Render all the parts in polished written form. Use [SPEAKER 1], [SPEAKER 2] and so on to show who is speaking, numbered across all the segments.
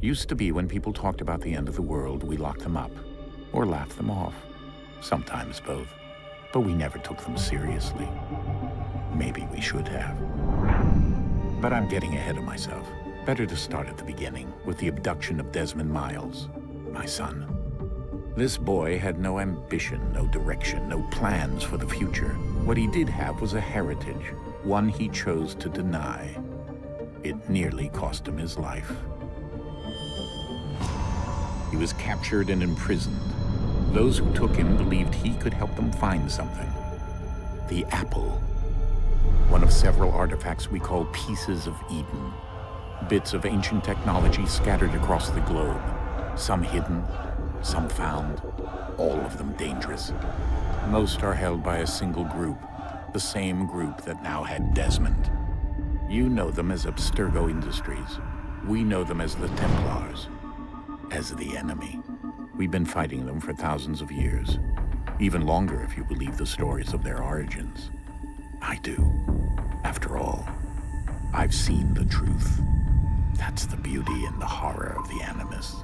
[SPEAKER 1] Used to be when people talked about the end of the world, we locked them up, or laughed them off. Sometimes both. But we never took them seriously. Maybe we should have. But I'm getting ahead of myself. Better to start at the beginning, with the abduction of Desmond Miles, my son. This boy had no ambition, no direction, no plans for the future. What he did have was a heritage, one he chose to deny. It nearly cost him his life. He was captured and imprisoned. Those who took him believed he could help them find something. The apple. One of several artifacts we call pieces of Eden. Bits of ancient technology scattered across the globe. Some hidden, some found, all of them dangerous. Most are held by a single group, the same group that now had Desmond. You know them as Abstergo Industries. We know them as the Templars, as the enemy. We've been fighting them for thousands of years, even longer if you believe the stories of their origins. I do. After all, I've seen the truth. That's the beauty and the horror of the Animus.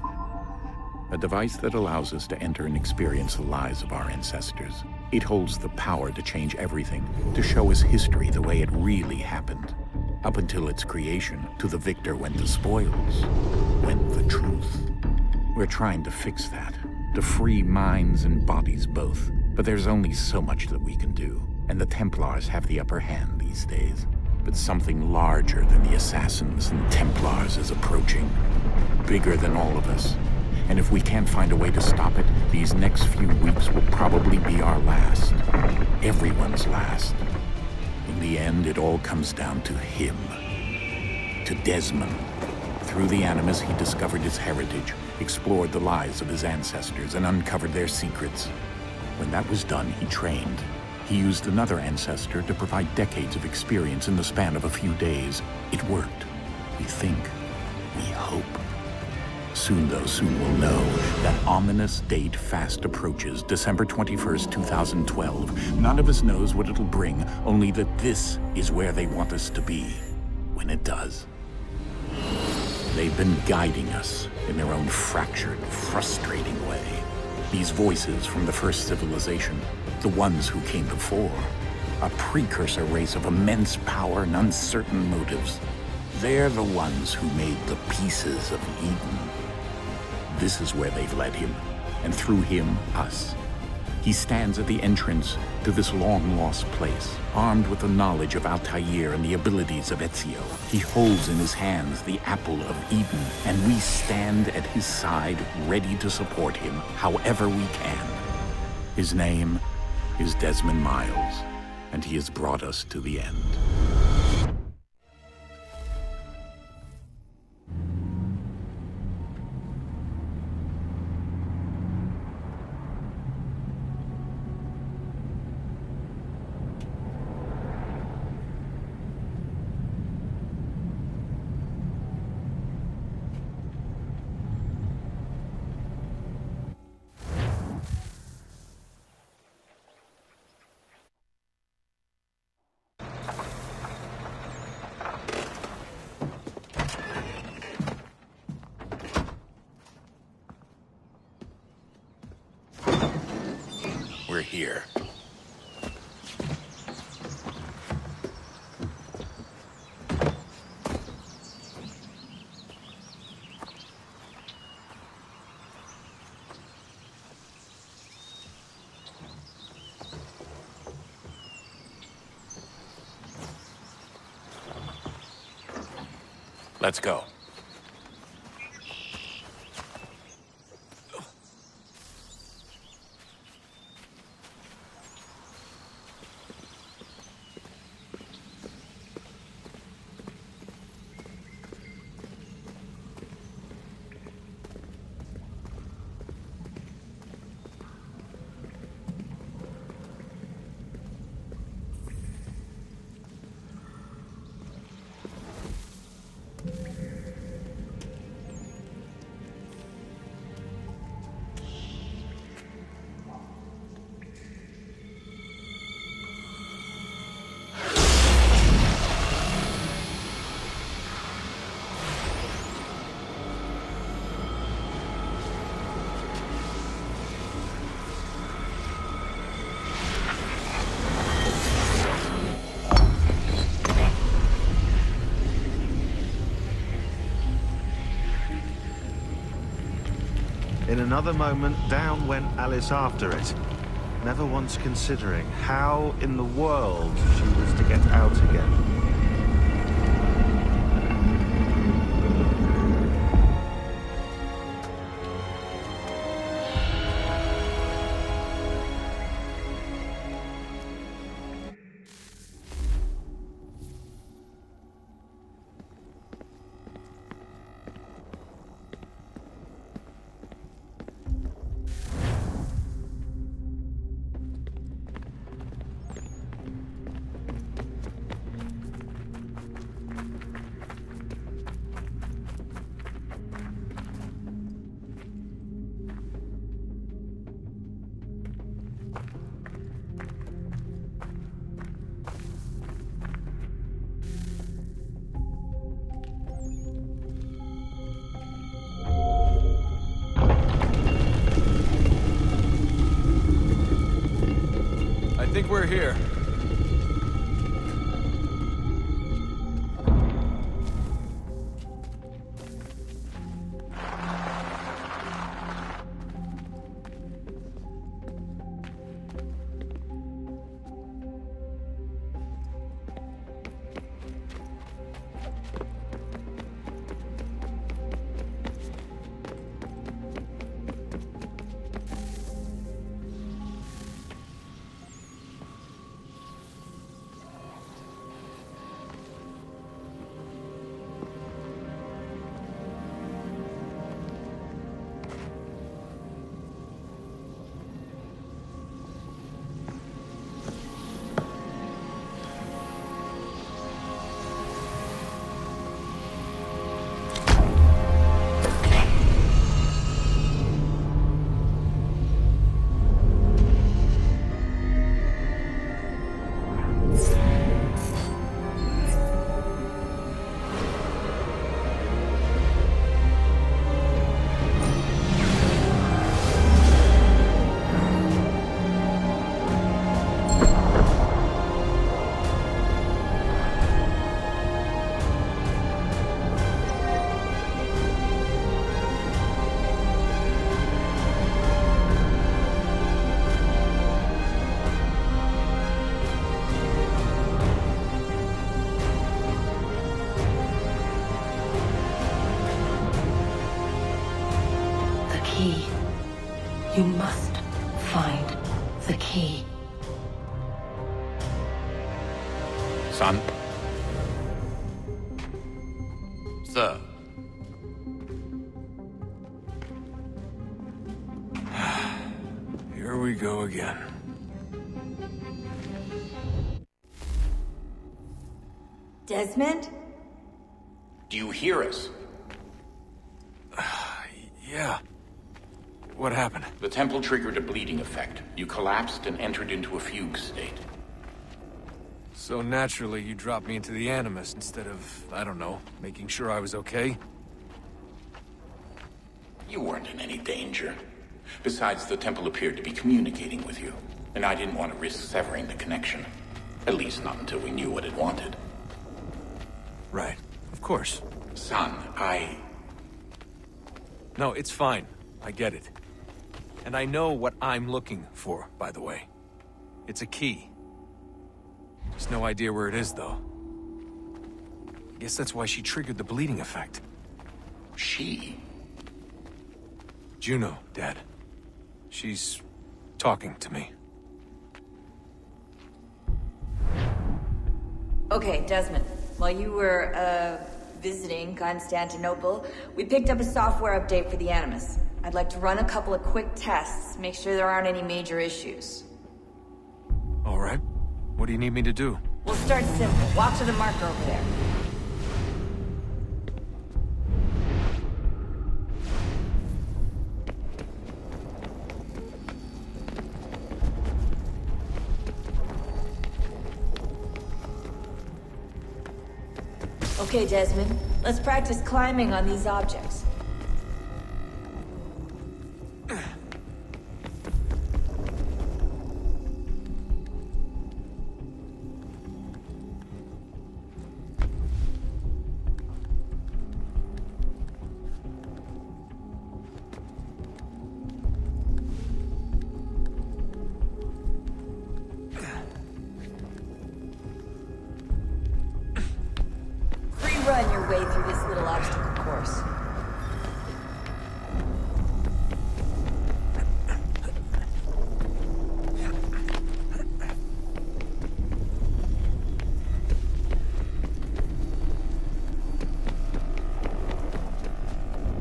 [SPEAKER 1] A device that allows us to enter and experience the lives of our ancestors. It holds the power to change everything, to show us history the way it really happened. Up until its creation, to the victor went the spoils, went the truth. We're trying to fix that, to free minds and bodies both. But there's only so much that we can do, and the Templars have the upper hand these days. But something larger than the Assassins and Templars is approaching, bigger than all of us. And if we can't find a way to stop it, these next few weeks will probably be our last. Everyone's last. In the end, it all comes down to him. To Desmond. Through the Animus, he discovered his heritage, explored the lives of his ancestors, and uncovered their secrets. When that was done, he trained. He used another ancestor to provide decades of experience in the span of a few days. It worked. We think. We hope. Soon, though, soon we'll know. That ominous date fast approaches, December 21st, 2012. None of us knows what it'll bring, only that this is where they want us to be, when it does. They've been guiding us in their own fractured, frustrating way. These voices from the first civilization, the ones who came before, a precursor race of immense power and uncertain motives. They're the ones who made the pieces of Eden. This is where they've led him, and through him, us. He stands at the entrance to this long-lost place, armed with the knowledge of Altair and the abilities of Ezio. He holds in his hands the apple of Eden, and we stand at his side, ready to support him however we can. His name is Desmond Miles, and he has brought us to the end. We're here. Let's go.
[SPEAKER 2] In another moment, down went Alice after it, never once considering how in the world she was to get out again.
[SPEAKER 3] I think we're here.
[SPEAKER 4] Key. You must find the key.
[SPEAKER 1] Son?
[SPEAKER 3] Sir. Here we go again.
[SPEAKER 5] Desmond?
[SPEAKER 1] Do you hear us?
[SPEAKER 3] Yeah. What happened?
[SPEAKER 1] The temple triggered a bleeding effect. You collapsed and entered into a fugue state.
[SPEAKER 3] So naturally, you dropped me into the Animus instead of, I don't know, making sure I was okay?
[SPEAKER 1] You weren't in any danger. Besides, the temple appeared to be communicating with you, and I didn't want to risk severing the connection. At least not until we knew what it wanted.
[SPEAKER 3] Right. Of course.
[SPEAKER 1] Son,
[SPEAKER 3] No, it's fine. I get it. And I know what I'm looking for, by the way. It's a key. Just no idea where it is, though. I guess that's why she triggered the bleeding effect.
[SPEAKER 1] She?
[SPEAKER 3] Juno, Dad. She's talking to me.
[SPEAKER 5] Okay, Desmond. While you were, visiting Constantinople, we picked up a software update for the Animus. I'd like to run a couple of quick tests, make sure there aren't any major issues.
[SPEAKER 3] All right. What do you need me to do?
[SPEAKER 5] We'll start simple. Walk to the marker over there. Okay, Desmond. Let's practice climbing on these objects.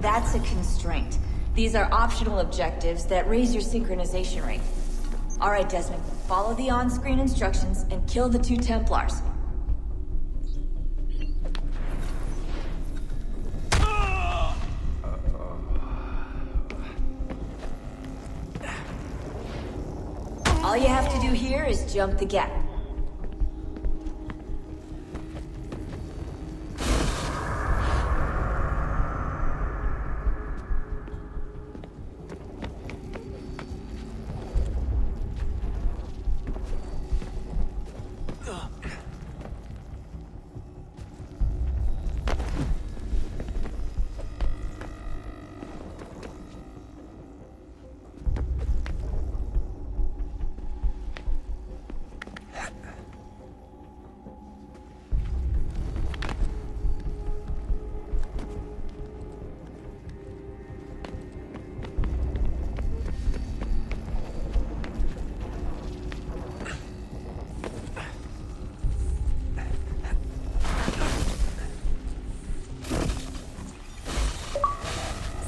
[SPEAKER 5] That's a constraint. These are optional objectives that raise your synchronization rate. Alright, Desmond, follow the on-screen instructions and kill the 2 Templars. All you have to do here is jump the gap.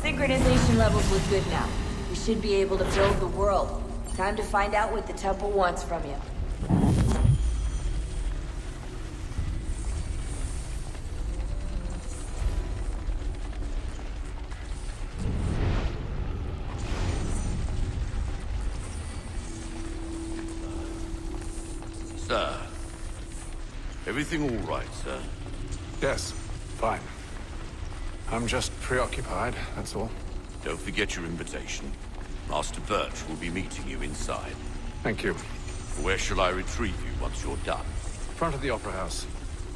[SPEAKER 5] Synchronization levels look good now. We should be able to build the world. Time to find out what the temple wants from you.
[SPEAKER 6] Sir. Everything all right, sir?
[SPEAKER 3] Yes, fine. I'm just preoccupied, that's all.
[SPEAKER 6] Don't forget your invitation. Master Birch will be meeting you inside.
[SPEAKER 3] Thank you.
[SPEAKER 6] Where shall I retrieve you once you're done?
[SPEAKER 3] Front of the Opera House.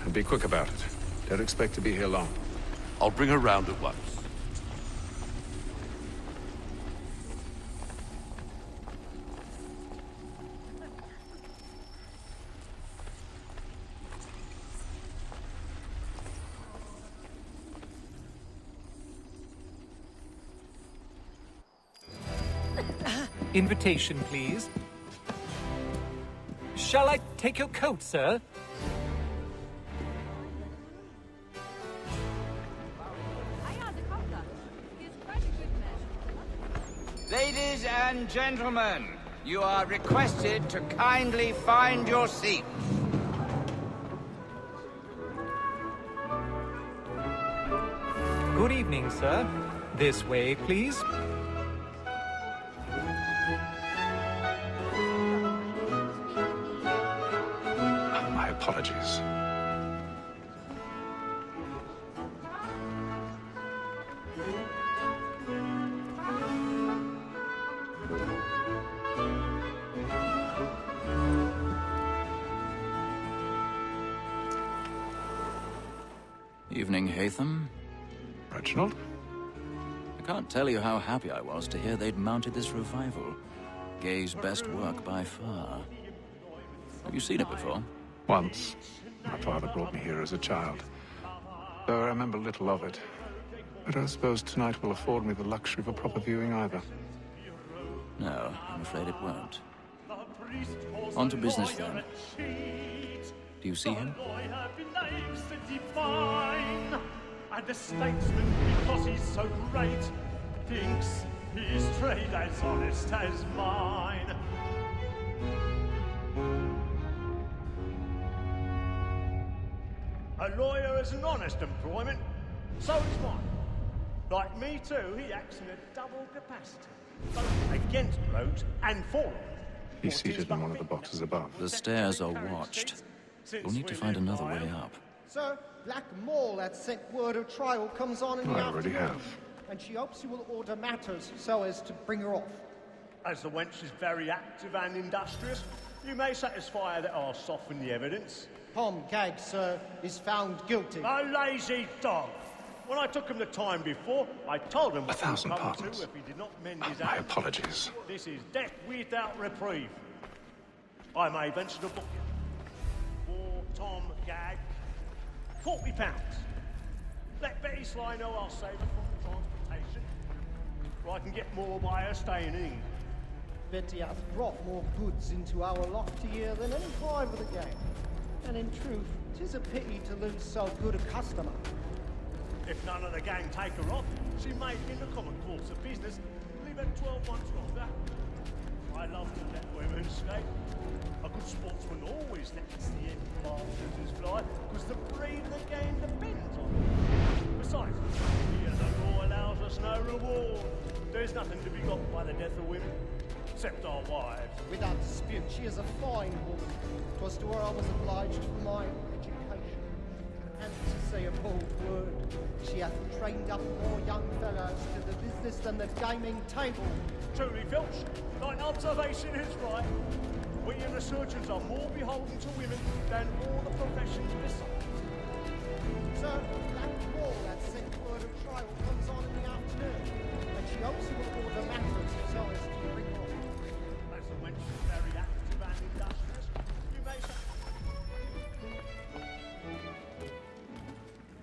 [SPEAKER 3] And be quick about it. Don't expect to be here long.
[SPEAKER 6] I'll bring her round at once.
[SPEAKER 7] Invitation, please. Shall I take your coat, sir?
[SPEAKER 8] Ladies and gentlemen, you are requested to kindly find your seat.
[SPEAKER 7] Good evening, sir. This way, please.
[SPEAKER 3] My apologies.
[SPEAKER 9] Evening, Hatham.
[SPEAKER 3] Reginald?
[SPEAKER 9] I can't tell you how happy I was to hear they'd mounted this revival. Gay's best work by far. Have you seen it before?
[SPEAKER 3] Once. My father brought me here as a child. Though I remember little of it. But I suppose tonight will afford me the luxury of a proper viewing either.
[SPEAKER 9] No, I'm afraid it won't. On to business then. Do you see him?
[SPEAKER 10] And the statesman, because he's so great, thinks his trade as honest as mine. A lawyer is an honest employment, so is mine. Like me too, he acts in a double capacity, both against roads and for them.
[SPEAKER 3] He's seated in one of the boxes above.
[SPEAKER 9] The stairs are watched. We'll need to find another way up.
[SPEAKER 11] Sir, Black Mall had sent word of trial comes on in the
[SPEAKER 3] I already
[SPEAKER 11] afternoon,
[SPEAKER 3] have.
[SPEAKER 11] and she hopes you will order matters so as to bring her off.
[SPEAKER 10] As the wench is very active and industrious, you may satisfy her that I'll soften the evidence.
[SPEAKER 11] Tom Gag, sir, is found guilty.
[SPEAKER 10] A lazy dog! When I took him the time before, I told him what he would
[SPEAKER 3] 1,000
[SPEAKER 10] come
[SPEAKER 3] pardons.
[SPEAKER 10] to if he did not mend his
[SPEAKER 3] My
[SPEAKER 10] act.
[SPEAKER 3] apologies.
[SPEAKER 10] This is death without reprieve. I may venture to book you. For Tom Gag, £40. Let Betty Sly know I'll save her from transportation. Or I can get more by her staying in England.
[SPEAKER 11] Betty hath brought more goods into our lofty year than any five of the gang. And in truth, 'tis a pity to lose so good a customer.
[SPEAKER 10] If none of the gang take her off, she may, in the common course of business, live at 12 months longer. I love to let women skate. A good sportsman always lets the end bastards fly, because the breed of the game depends on it. Besides, here the law allows us no reward. There's nothing to be got by the death of women, except our wives.
[SPEAKER 11] Without dispute, she is a fine woman. 'Twas to her I was obliged for my education. And to say a bold word, she hath trained up more young fellows to the business than the gaming table.
[SPEAKER 10] Truly, Filch, thine observation is right. We and the surgeons are more beholden to women than all the professions besides.
[SPEAKER 11] Sir, Black Wall that sent word of trial comes on in the afternoon, and she hopes you will order matters so as to bring on.
[SPEAKER 10] As the wench is very active and industrious, you may say.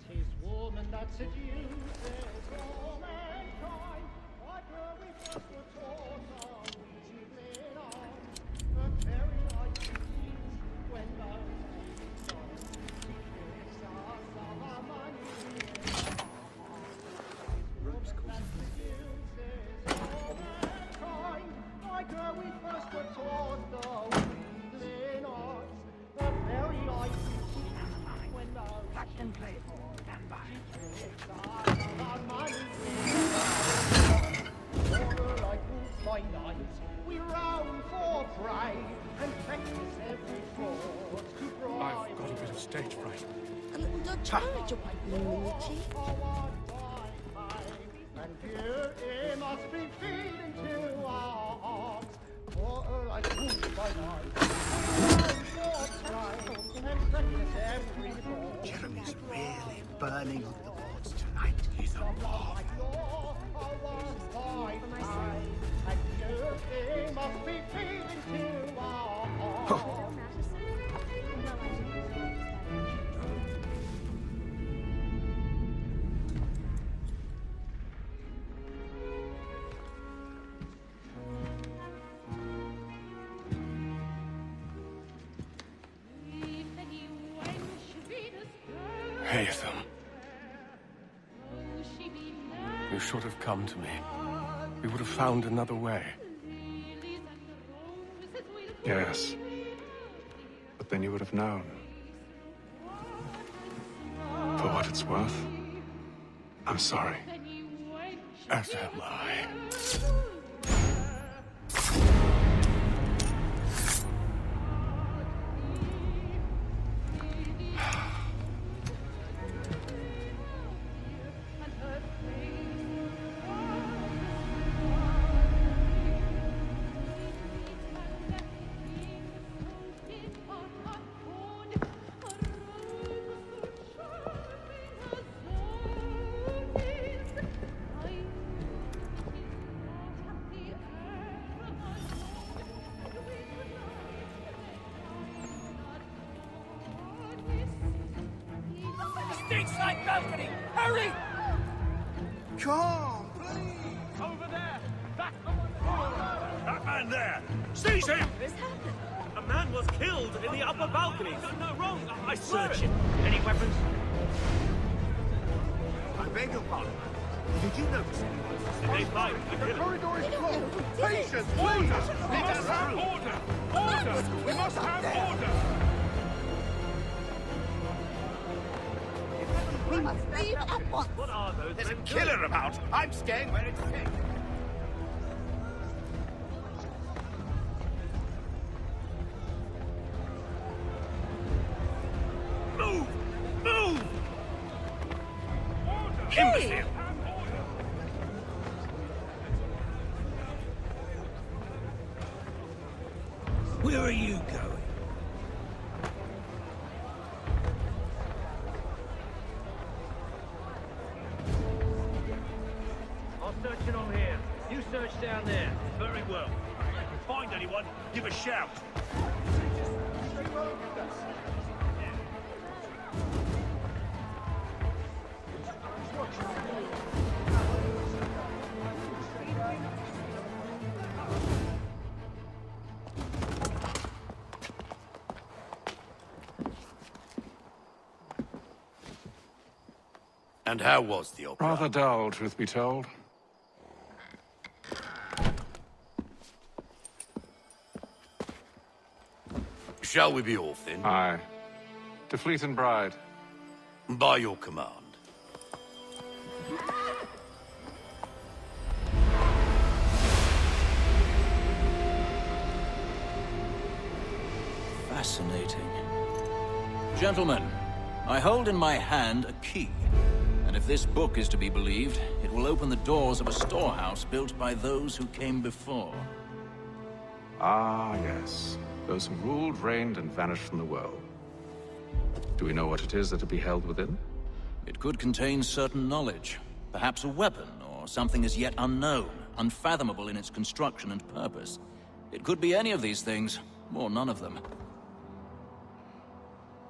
[SPEAKER 11] 'Tis woman that seduces all mankind, like her we first were taught our weaving on. The very light she sees when those days gone, she gives us of our money. Woman that seduces all mankind, like her we first were taught the weaving on. The very light she sees when those days gone. We round for prey and practice every fraud to bribe.
[SPEAKER 3] I've got a bit of stage fright.
[SPEAKER 12] A little Dutch marriage away, Luigi.
[SPEAKER 11] And here must be feed into our hearts. For like food by night, round for prey and practice every fraud.
[SPEAKER 13] Jeremy's really burning under the boards tonight. He's a mob.
[SPEAKER 3] Haytham. You should have come to me. We would have found another way.
[SPEAKER 14] Yes. But then you would have known. For what it's worth, I'm sorry.
[SPEAKER 3] As am I.
[SPEAKER 8] Stateside balcony! Hurry!
[SPEAKER 13] Come, please!
[SPEAKER 10] Over there!
[SPEAKER 6] That man there! Seize him!
[SPEAKER 10] A man was killed in the upper balcony. No, wrong. I swear
[SPEAKER 13] Search
[SPEAKER 10] it. Any weapons?
[SPEAKER 13] I beg your pardon. Did you notice anyone?
[SPEAKER 10] They fight.
[SPEAKER 13] The corridor is closed. Patience, please!
[SPEAKER 6] We must have order! Order! We must have order!
[SPEAKER 12] We must leave at once.
[SPEAKER 10] What are those?
[SPEAKER 13] There's a killer about. I'm staying where it's safe.
[SPEAKER 6] Move! Move!
[SPEAKER 12] Hey!
[SPEAKER 13] Where are you going?
[SPEAKER 10] I'm searching on here. You search down there.
[SPEAKER 6] Very well. If you can find anyone, give a shout. And how was the opera?
[SPEAKER 14] Rather dull, truth be told.
[SPEAKER 6] Shall we be off then?
[SPEAKER 14] Aye. To Fleet and Bride.
[SPEAKER 6] By your command.
[SPEAKER 9] Fascinating. Gentlemen, I hold in my hand a key. And if this book is to be believed, it will open the doors of a storehouse built by those who came before.
[SPEAKER 14] Ah, yes. Those who ruled, reigned, and vanished from the world. Do we know what it is that will be held within?
[SPEAKER 9] It could contain certain knowledge. Perhaps a weapon, or something as yet unknown, unfathomable in its construction and purpose. It could be any of these things, or none of them.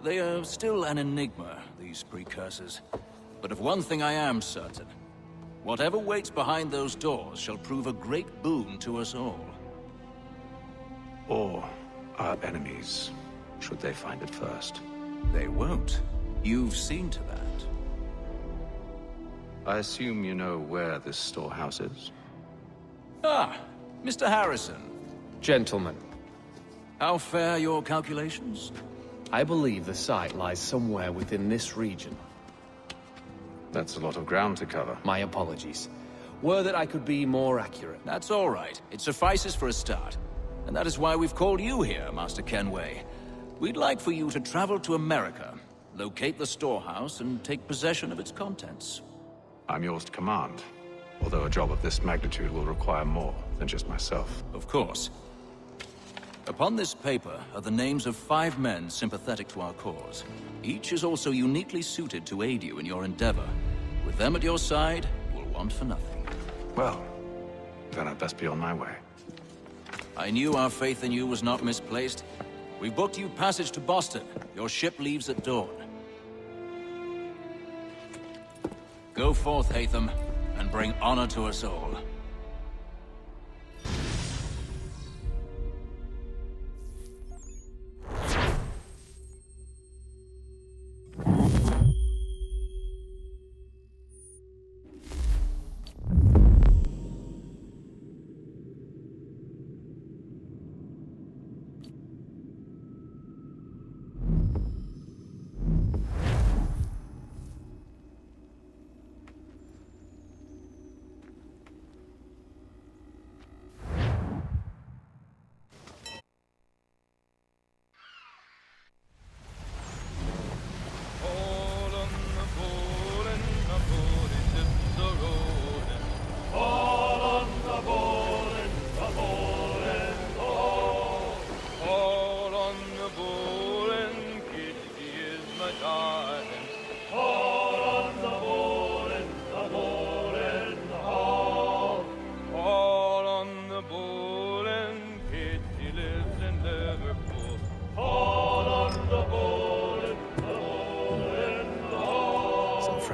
[SPEAKER 9] They are still an enigma, these precursors. But of one thing I am certain. Whatever waits behind those doors shall prove a great boon to us all.
[SPEAKER 14] Or our enemies, should they find it first.
[SPEAKER 9] They won't. You've seen to that.
[SPEAKER 14] I assume you know where this storehouse is?
[SPEAKER 9] Ah, Mr. Harrison.
[SPEAKER 15] Gentlemen.
[SPEAKER 9] How fare your calculations?
[SPEAKER 15] I believe the site lies somewhere within this region.
[SPEAKER 14] That's a lot of ground to cover.
[SPEAKER 15] My apologies. Were that I could be more accurate.
[SPEAKER 9] That's all right. It suffices for a start. And that is why we've called you here, Master Kenway. We'd like for you to travel to America, locate the storehouse, and take possession of its contents.
[SPEAKER 14] I'm yours to command. Although a job of this magnitude will require more than just myself.
[SPEAKER 9] Of course. Upon this paper are the names of 5 men sympathetic to our cause. Each is also uniquely suited to aid you in your endeavor. With them at your side, you will want for nothing.
[SPEAKER 14] Well, then I'd best be on my way.
[SPEAKER 9] I knew our faith in you was not misplaced. We've booked you passage to Boston. Your ship leaves at dawn. Go forth, Hatham, and bring honor to us all.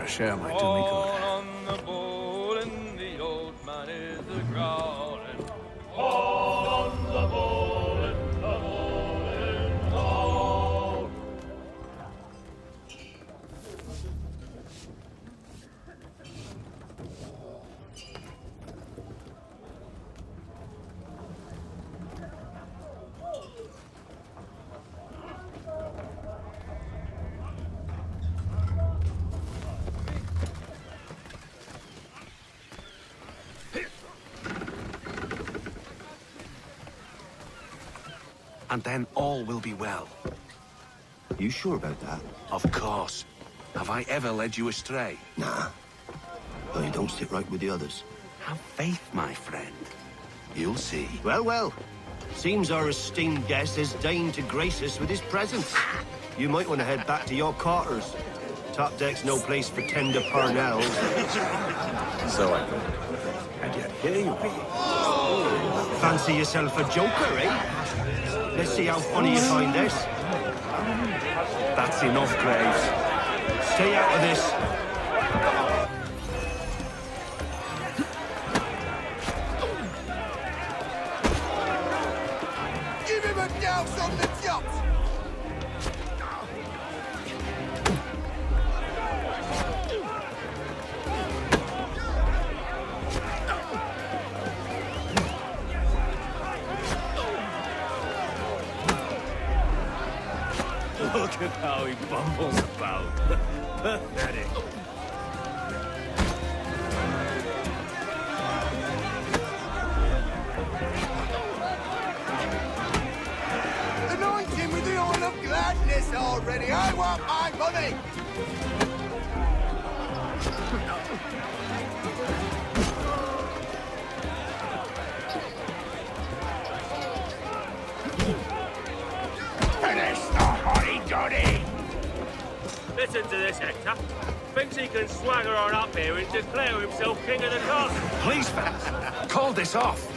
[SPEAKER 14] Share might do me good.
[SPEAKER 16] And then all will be well.
[SPEAKER 17] You sure about that?
[SPEAKER 16] Of course. Have I ever led you astray?
[SPEAKER 17] Nah. Well, you don't sit right with the others.
[SPEAKER 16] Have faith, my friend. You'll see.
[SPEAKER 17] Well, well. Seems our esteemed guest has deigned to grace us with his presence. You might want to head back to your quarters. Top deck's no place for tender parnells.
[SPEAKER 16] So I thought. And yet here you be.
[SPEAKER 17] Fancy yourself a joker, eh? Let's see how funny you find this.
[SPEAKER 16] That's enough, Graves.
[SPEAKER 17] Stay out of this.
[SPEAKER 18] Give him a douse on the yacht!
[SPEAKER 19] how he bumbles about. Pathetic.
[SPEAKER 18] Anoint him with the oil of gladness already. I want my money.
[SPEAKER 20] Finish the hoddy-doddy!
[SPEAKER 19] Listen to this, Hector. Thinks he can swagger on up here and declare himself king of the castle.
[SPEAKER 14] Please, fellas, call this off.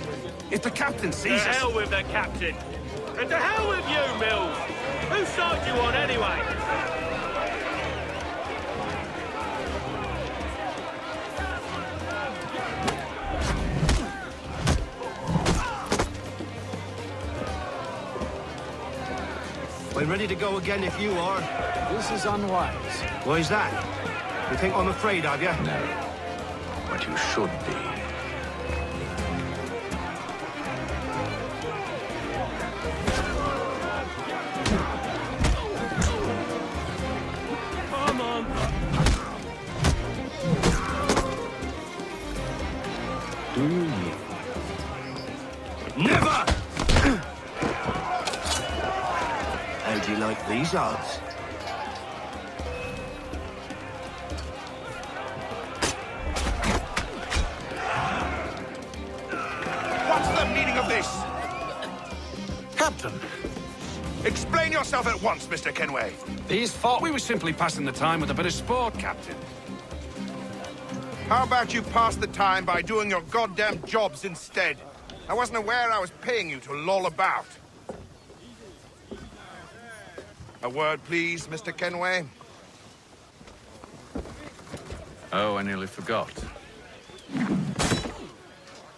[SPEAKER 14] If the captain
[SPEAKER 19] To
[SPEAKER 14] sees us...
[SPEAKER 19] hell with the captain. And to hell with you, Mills. Whose side you on, anyway?
[SPEAKER 17] I'm ready to go again if you are.
[SPEAKER 14] This is unwise.
[SPEAKER 17] Why's that? You think I'm afraid of you?
[SPEAKER 14] No. But you should be.
[SPEAKER 19] Come on.
[SPEAKER 14] Do you yield?
[SPEAKER 17] Never! How do you like these odds?
[SPEAKER 18] What's the meaning of this?
[SPEAKER 14] Captain,
[SPEAKER 18] Explain yourself at once, Mr. Kenway.
[SPEAKER 14] these thought we were simply passing the time with a bit of sport, Captain.
[SPEAKER 18] How about you pass the time by doing your goddamn jobs instead? I wasn't aware I was paying you to loll about. A word, please, Mr. Kenway.
[SPEAKER 14] Oh, I nearly forgot.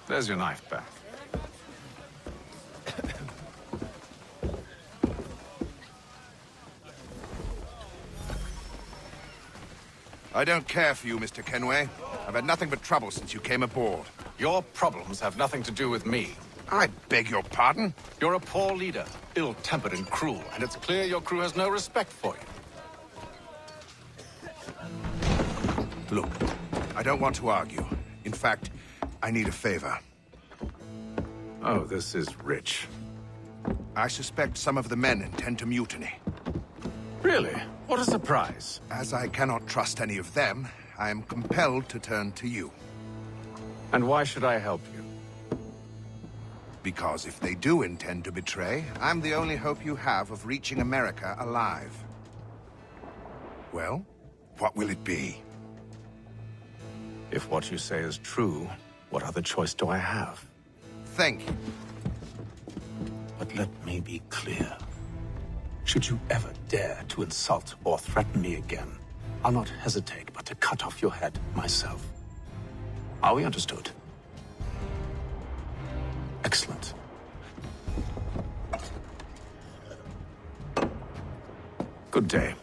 [SPEAKER 14] There's your knife back.
[SPEAKER 18] I don't care for you, Mr. Kenway. I've had nothing but trouble since you came aboard.
[SPEAKER 14] Your problems have nothing to do with me.
[SPEAKER 18] I beg your pardon?
[SPEAKER 14] You're a poor leader, ill-tempered and cruel, and it's clear your crew has no respect for you.
[SPEAKER 18] Look, I don't want to argue. In fact, I need a favor.
[SPEAKER 14] Oh, this is rich.
[SPEAKER 18] I suspect some of the men intend to mutiny.
[SPEAKER 14] Really? What a surprise.
[SPEAKER 18] As I cannot trust any of them, I am compelled to turn to you.
[SPEAKER 14] And why should I help you?
[SPEAKER 18] Because if they do intend to betray, I'm the only hope you have of reaching America alive. Well, what will it be?
[SPEAKER 14] If what you say is true, what other choice do I have?
[SPEAKER 18] Thank you.
[SPEAKER 1] But let me be clear. Should you ever dare to insult or threaten me again, I'll not hesitate but to cut off your head myself. Are we understood? Excellent. Good day.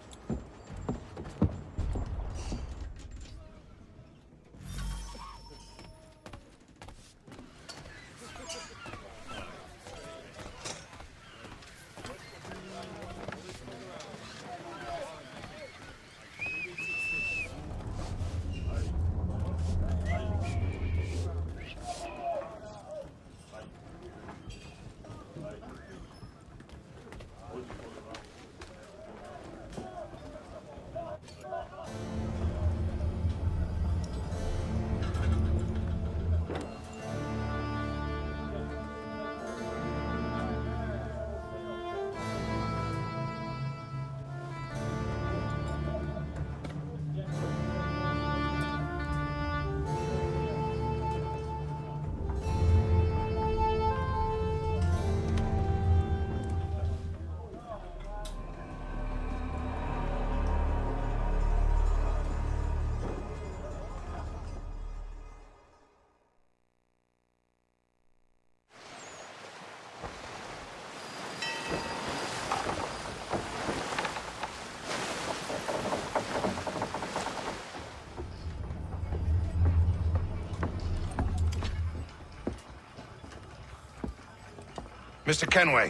[SPEAKER 18] Mr. Kenway.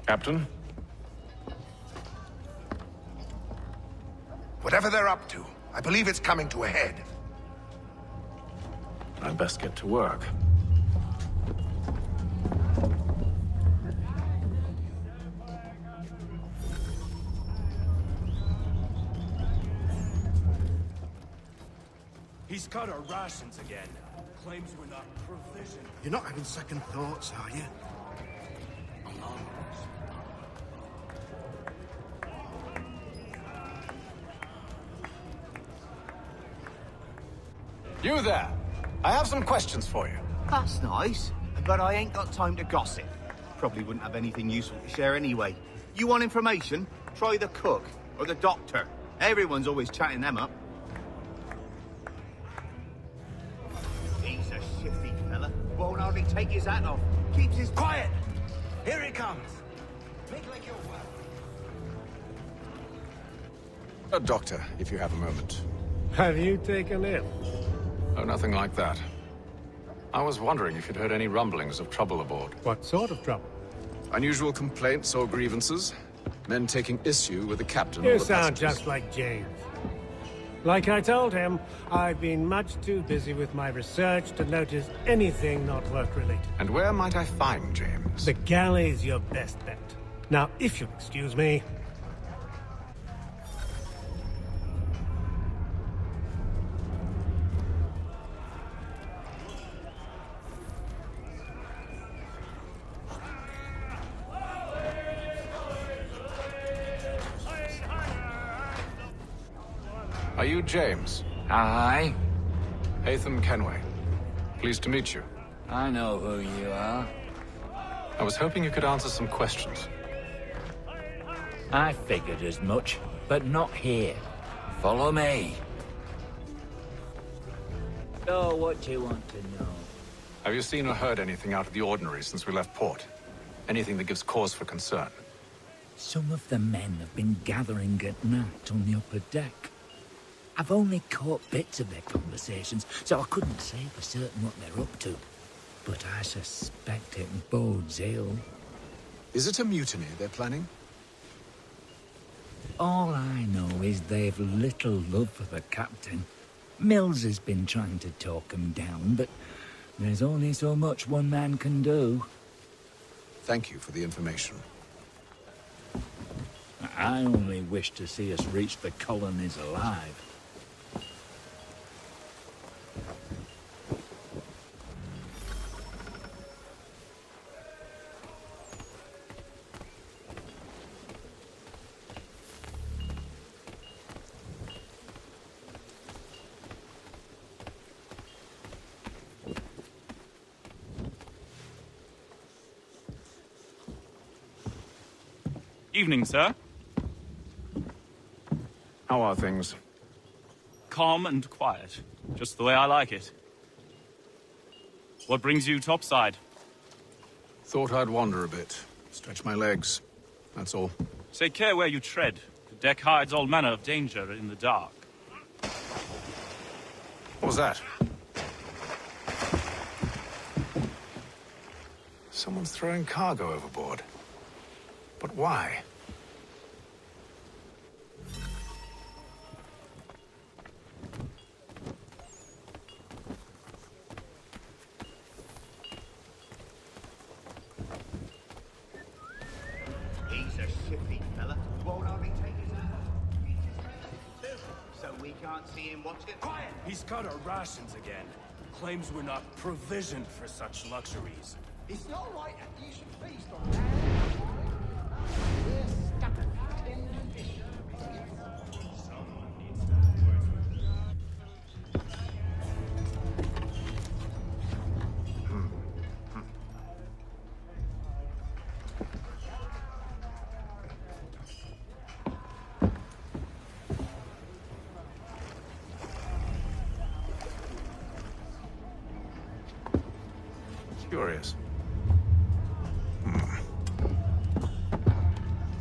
[SPEAKER 14] Captain?
[SPEAKER 18] whatever they're up to. I believe it's coming to a head.
[SPEAKER 14] I'd best get to work.
[SPEAKER 20] He's cut our rations again. Claims we're not provisioned.
[SPEAKER 13] You're not having second thoughts, are you?
[SPEAKER 15] You there! I have some questions for you.
[SPEAKER 13] That's nice, but I ain't got time to gossip. Probably wouldn't have anything useful to share anyway. You want information? Try the cook or the doctor. Everyone's always chatting them up. He's a shifty fella. Won't hardly take his hat off. Keeps his...
[SPEAKER 20] Quiet! Here he comes. Make like you're well.
[SPEAKER 14] A doctor, if you have a moment.
[SPEAKER 21] Have you taken ill?
[SPEAKER 14] Oh, nothing like that. I was wondering if you'd heard any rumblings of trouble aboard.
[SPEAKER 21] What sort of trouble?
[SPEAKER 14] Unusual complaints or grievances? Men taking issue with the captain or
[SPEAKER 21] You
[SPEAKER 14] the
[SPEAKER 21] sound
[SPEAKER 14] passengers?
[SPEAKER 21] just like James. Like I told him, I've been much too busy with my research to notice anything not work-related.
[SPEAKER 14] And where might I find James?
[SPEAKER 21] The galley's your best bet. Now, if you'll excuse me...
[SPEAKER 14] Are you James?
[SPEAKER 22] Aye.
[SPEAKER 14] Hatham Kenway. Pleased to meet you.
[SPEAKER 22] I know who you are.
[SPEAKER 14] I was hoping you could answer some questions.
[SPEAKER 22] I figured as much, but not here. Follow me. So, what do you want to know?
[SPEAKER 14] Have you seen or heard anything out of the ordinary since we left port? Anything that gives cause for concern?
[SPEAKER 22] Some of the men have been gathering at night on the upper deck. I've only caught bits of their conversations, so I couldn't say for certain what they're up to. But I suspect it bodes ill.
[SPEAKER 14] Is it a mutiny they're planning?
[SPEAKER 22] All I know is they've little love for the captain. Mills has been trying to talk him down, but there's only so much one man can do.
[SPEAKER 14] Thank you for the information.
[SPEAKER 22] I only wish to see us reach the colonies alive.
[SPEAKER 23] Evening, sir.
[SPEAKER 14] How are things?
[SPEAKER 23] Calm and quiet. Just the way I like it. What brings you topside?
[SPEAKER 14] Thought I'd wander a bit. Stretch my legs. That's all.
[SPEAKER 23] Take care where you tread. The deck hides all manner of danger in the dark.
[SPEAKER 14] What was that? Someone's throwing cargo overboard. But why?
[SPEAKER 13] He's a shifty fella. Won't hardly take his hat off. So we can't see him watching. Quiet!
[SPEAKER 20] He's cut our rations again. Claims we're not provisioned for such luxuries.
[SPEAKER 11] It's not right that you should feast on that. We're stuck at tinned fish.
[SPEAKER 14] Curious.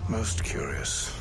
[SPEAKER 14] Most curious.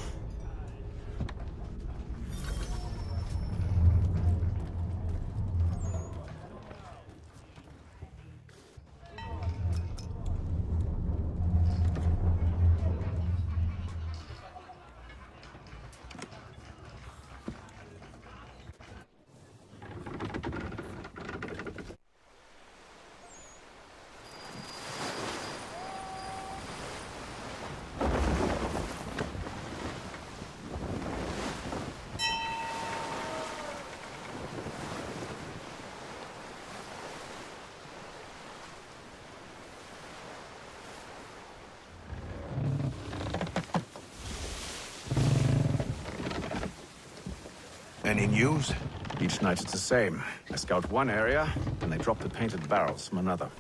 [SPEAKER 18] Any news?
[SPEAKER 14] Each night it's the same. I scout one area, and they drop the painted barrels from another.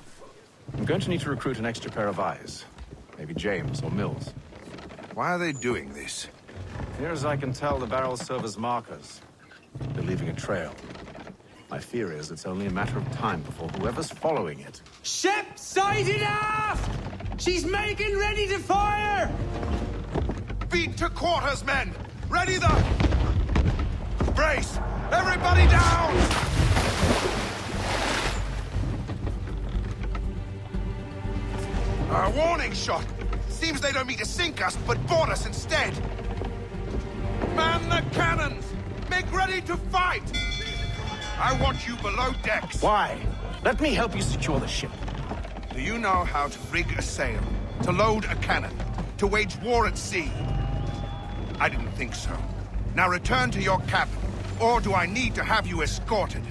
[SPEAKER 14] I'm going to need to recruit an extra pair of eyes. Maybe James or Mills.
[SPEAKER 18] Why are they doing this?
[SPEAKER 14] Near as I can tell, the barrels serve as markers. They're leaving a trail. My fear is it's only a matter of time before whoever's following it...
[SPEAKER 2] Ship sighted aft! She's making ready to fire!
[SPEAKER 18] Beat to quarters, men! Ready the... Brace! Everybody down! A warning shot! Seems they don't mean to sink us, but board us instead! Man the cannons! Make ready to fight! I want you below decks!
[SPEAKER 14] Why? Let me help you secure the ship.
[SPEAKER 18] Do you know how to rig a sail? To load a cannon? To wage war at sea? I didn't think so. Now return to your cabin, or do I need to have you escorted?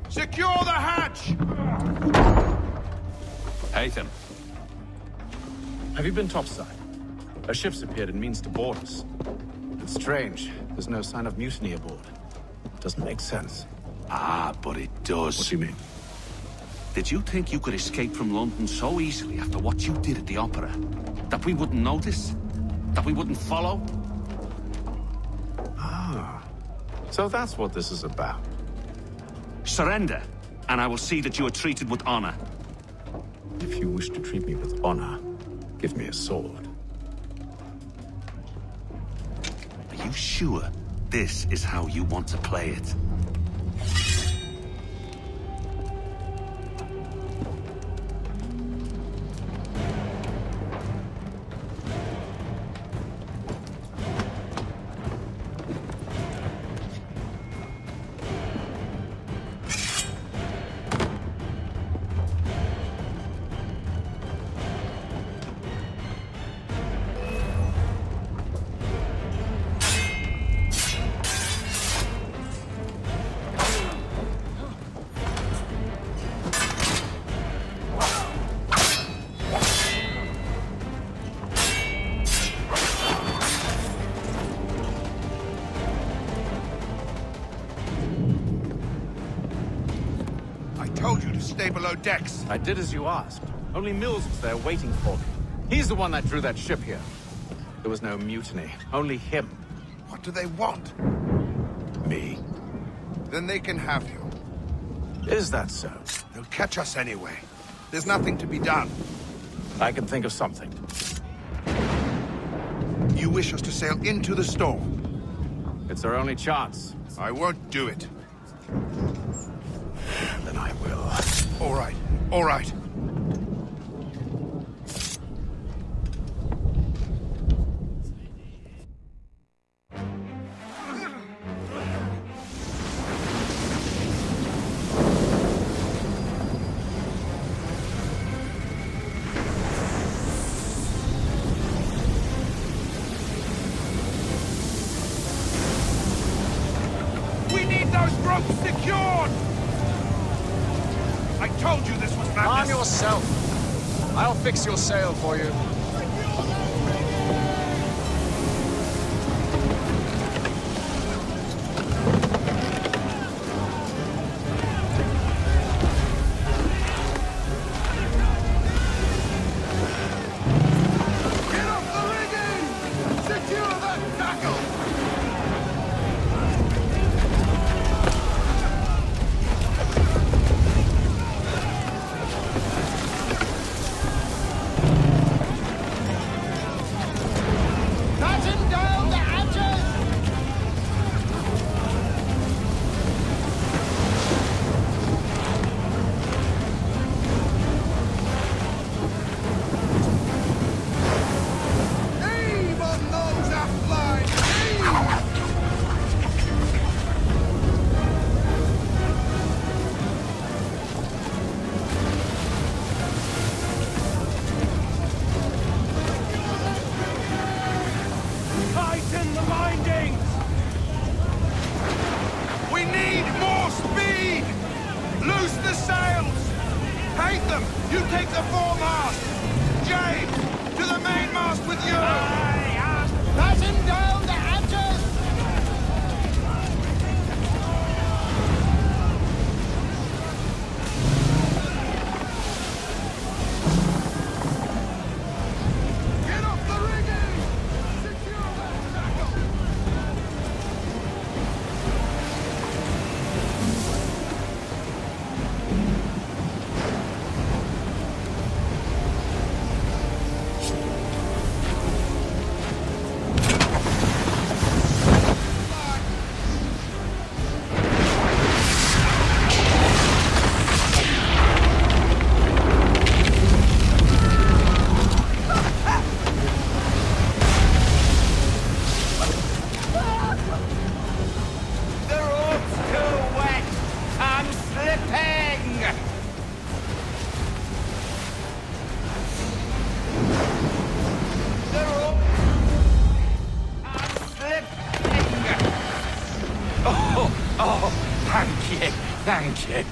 [SPEAKER 18] Secure the hatch!
[SPEAKER 14] Haytham. Have you been topside? A ship's appeared and means to board us. It's strange. There's no sign of mutiny aboard. Doesn't make sense.
[SPEAKER 6] Ah, but it does.
[SPEAKER 14] What do you mean?
[SPEAKER 6] Did you think you could escape from London so easily after what you did at the opera? That we wouldn't notice? That we wouldn't follow?
[SPEAKER 14] Ah. So that's what this is about.
[SPEAKER 6] Surrender, and I will see that you are treated with honor.
[SPEAKER 14] If you wish to treat me with honor, give me a sword.
[SPEAKER 6] Are you sure this is how you want to play it?
[SPEAKER 18] Stay below decks.
[SPEAKER 14] I did as you asked. Only Mills was there waiting for me. He's the one that drew that ship here. There was no mutiny, only him.
[SPEAKER 18] What do they want?
[SPEAKER 14] Me.
[SPEAKER 18] Then they can have you.
[SPEAKER 14] Is that so?
[SPEAKER 18] They'll catch us anyway. There's nothing to be done.
[SPEAKER 14] I can think of something.
[SPEAKER 18] You wish us to sail into the storm?
[SPEAKER 14] It's our only chance.
[SPEAKER 18] I won't do it.
[SPEAKER 14] Then I will.
[SPEAKER 18] All right, all right. We need those ropes secured! I told you this was madness!
[SPEAKER 4] Arm yourself. I'll fix your sail for you.
[SPEAKER 18] Get off the rigging! Secure that tackle!
[SPEAKER 11] Batten down the hatches!
[SPEAKER 18] Heave on those aft lines! Heave!
[SPEAKER 2] Tighten the bindings!
[SPEAKER 18] We need more speed! Loose the sails! Hate them! You take the foremast! James, to the mainmast! mast with you!
[SPEAKER 11] Let him down the hatches!
[SPEAKER 18] Get off the rigging! Secure that tackle!
[SPEAKER 8] The rope's too wet. I'm slipping. The rope. I'm slipping. Oh, thank you.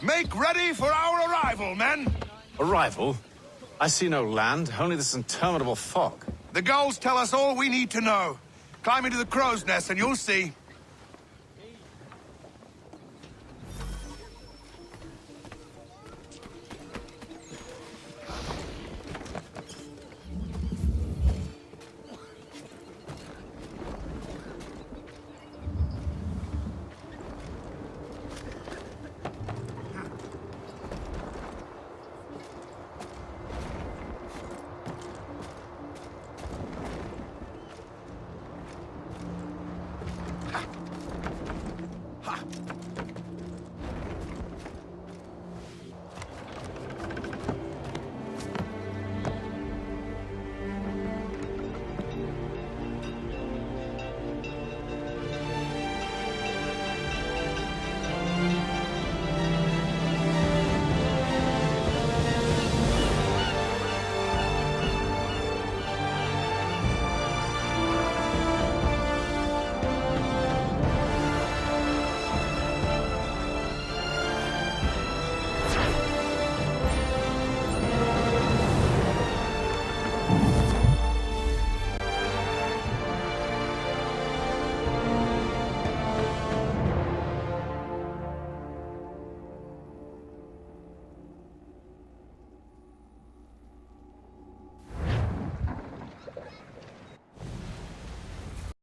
[SPEAKER 18] Make ready for our arrival, men!
[SPEAKER 14] Arrival? I see no land, only this interminable fog.
[SPEAKER 18] The gulls tell us all we need to know. Climb into the crow's nest and you'll see.